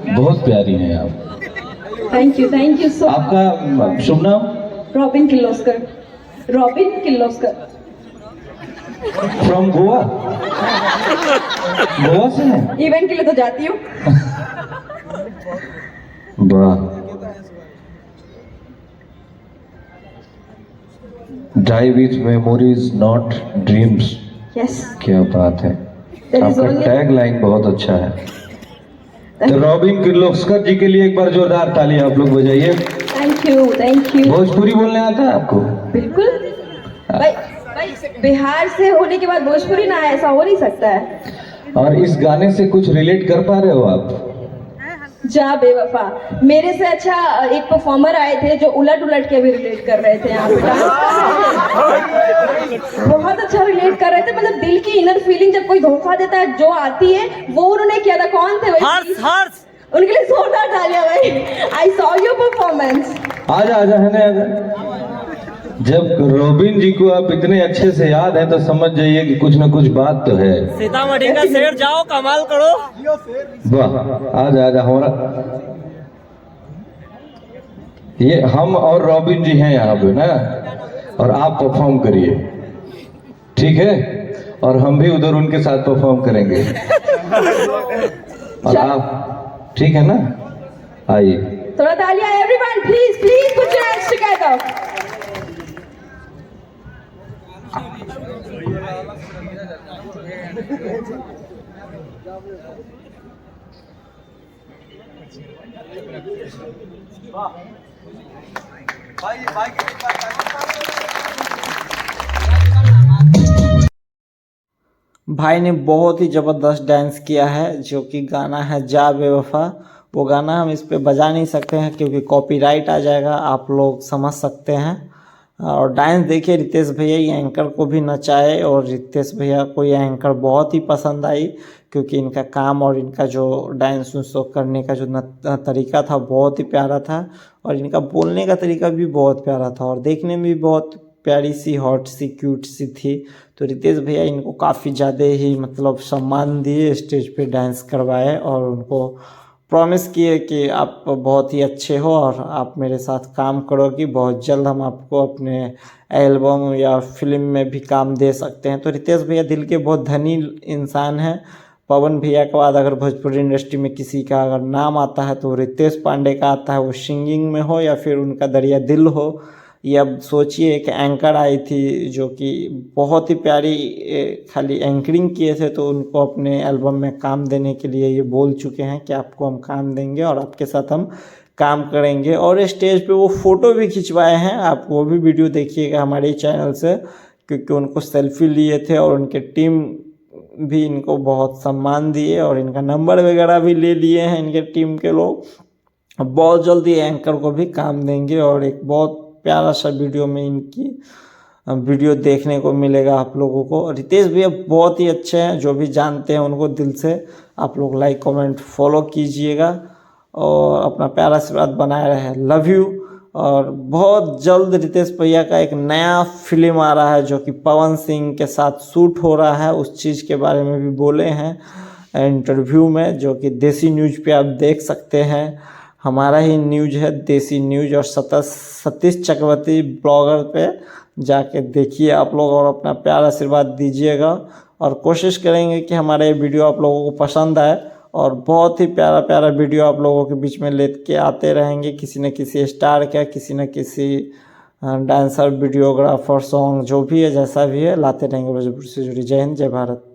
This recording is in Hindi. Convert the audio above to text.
बहुत प्यारी हैं आप। Thank you so much. आपका शुभ नाम? Robin Kirloskar. Robin Kirloskar. From Goa? Goa से हैं? इवेंट के लिए तो जाती हूँ। वाह, die with memories not dreams. Yes, क्या बात है, आपका टैग लाइन बहुत अच्छा है। तो रॉबिन किर्लोस्कर जी के लिए एक बार जोरदार ताली आप लोग बजाइए। Thank you. भोजपुरी बोलने आता है आपको? बिल्कुल भाई, बिहार से होने के बाद भोजपुरी ना आए, ऐसा हो नहीं सकता है। और इस गाने से कुछ रिलेट कर पा रहे हो आप? जा बेवफा, मेरे से अच्छा एक परफॉर्मर आए थे जो उलट उलट के भी रिलेट कर रहे थे यहाँ पे, बहुत अच्छा रिलेट कर रहे थे। मतलब दिल की इनर फीलिंग जब कोई धोखा देता है जो आती है, वो उन्होंने किया था। कौन थे भाई? हर्ष। उनके लिए जोरदार तालियां भाई। I saw your performance. आजा है ना। जब रॉबिन जी को आप इतने अच्छे से याद है तो समझ जाइए कि कुछ ना कुछ बात तो है। सीतामढ़ी का शेर, जाओ कमाल करो। वाह, आजा हमारा ये हम और रॉबिन जी हैं यहाँ पे ना, और आप परफॉर्म करिए, ठीक है? और हम भी उधर उनके साथ परफॉर्म करेंगे। और आप ठीक है ना? आइए थोड़ा तालियां everyone, please put your hands together. भाई ने बहुत ही ज़बरदस्त डांस किया है, जो कि गाना है जा बेवफा। वो गाना हम इस पे बजा नहीं सकते हैं क्योंकि कॉपीराइट आ जाएगा, आप लोग समझ सकते हैं। और डांस देखिए, रितेश भैया ये एंकर को भी नचाए, और रितेश भैया को ये एंकर बहुत ही पसंद आई क्योंकि इनका काम और इनका जो डांस शो करने का जो तरीका था बहुत ही प्यारा था, और इनका बोलने का तरीका भी बहुत प्यारा था, और देखने में भी बहुत प्यारी सी, हॉट सी, क्यूट सी थी। तो रितेश भैया इनको काफ़ी ज़्यादा ही मतलब सम्मान दिए, स्टेज पे डांस करवाए, और उनको प्रॉमिस किए कि आप बहुत ही अच्छे हो और आप मेरे साथ काम करोगी, बहुत जल्द हम आपको अपने एल्बम या फिल्म में भी काम दे सकते हैं। तो रितेश भैया दिल के बहुत धनी इंसान हैं। पवन भैया के बाद अगर भोजपुरी इंडस्ट्री में किसी का अगर नाम आता है तो रितेश पांडे का आता है, वो सिंगिंग में हो या फिर उनका दरिया दिल हो। ये अब सोचिए एक एंकर आई थी जो कि बहुत ही प्यारी खाली एंकरिंग किए थे, तो उनको अपने एल्बम में काम देने के लिए ये बोल चुके हैं कि आपको हम काम देंगे और आपके साथ हम काम करेंगे। और स्टेज पे वो फ़ोटो भी खिंचवाए हैं, आप वो भी वीडियो देखिएगा हमारे चैनल से, क्योंकि उनको सेल्फी लिए थे और उनके टीम भी इनको बहुत सम्मान दिए और इनका नंबर वगैरह भी ले लिए हैं इनके टीम के लोग। बहुत जल्दी एंकर को भी काम देंगे और एक बहुत प्यारा सा वीडियो में इनकी वीडियो देखने को मिलेगा आप लोगों को। रितेश भैया बहुत ही अच्छे हैं, जो भी जानते हैं उनको दिल से आप लोग लाइक कमेंट फॉलो कीजिएगा और अपना प्यारा आशीर्वाद बनाए रहे। Love you. और बहुत जल्द रितेश भैया का एक नया फिल्म आ रहा है जो कि पवन सिंह के साथ शूट हो रहा है, उस चीज़ के बारे में भी बोले हैं इंटरव्यू में, जो कि देसी न्यूज़ पे आप देख सकते हैं। हमारा ही न्यूज़ है देसी न्यूज़, और सतीश चक्रवर्ती ब्लॉगर पे जाके देखिए आप लोग और अपना प्यारा आशीर्वाद दीजिएगा। और कोशिश करेंगे कि हमारा ये वीडियो आप लोगों को पसंद आए और बहुत ही प्यारा प्यारा वीडियो आप लोगों के बीच में लेके आते रहेंगे, किसी न किसी स्टार का, किसी न किसी डांसर, वीडियोग्राफर, सॉन्ग जो भी है जैसा भी है लाते रहेंगे भोजपुर से जुड़ी। जय हिंद, जय भारत।